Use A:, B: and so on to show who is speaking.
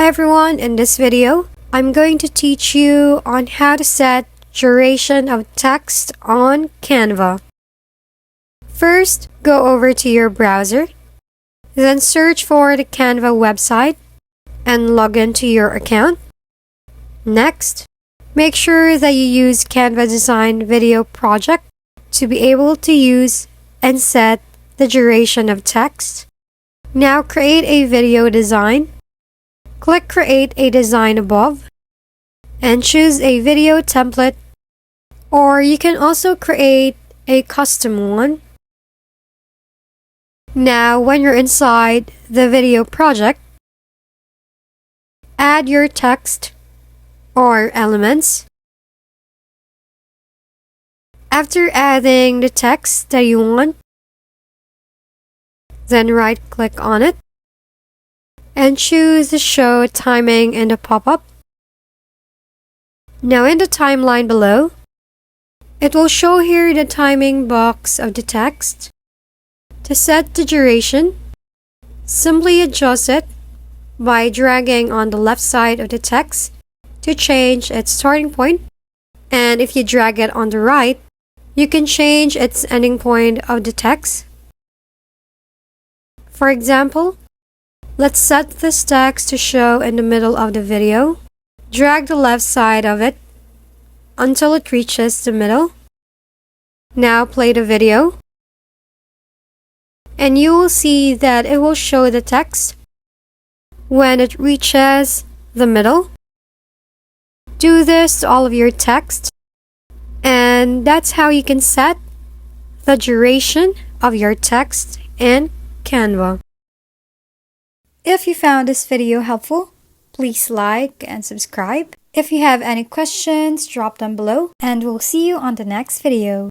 A: Hi everyone, in this video, I'm going to teach you on how to set duration of text on Canva. First, go over to your browser, then search for the Canva website and log into your account. Next, make sure that you use Canva Design Video Project to be able to use and set the duration of text. Now create a video design. Click Create a Design above and choose a video template, or you can also create a custom one. Now when you're inside the video project, add your text or elements. After adding the text that you want, then right-click on it and choose the Show Timing in the pop-up. Now in the timeline below, it will show here the timing box of the text. To set the duration, simply adjust it by dragging on the left side of the text to change its starting point, and if you drag it on the right, you can change its ending point of the text. For example, let's set this text to show in the middle of the video. Drag the left side of it until it reaches the middle. Now play the video, and you will see that it will show the text when it reaches the middle. Do this to all of your text, and that's how you can set the duration of your text in Canva. If you found this video helpful, please like and subscribe. If you have any questions, drop them below, and we'll see you on the next video.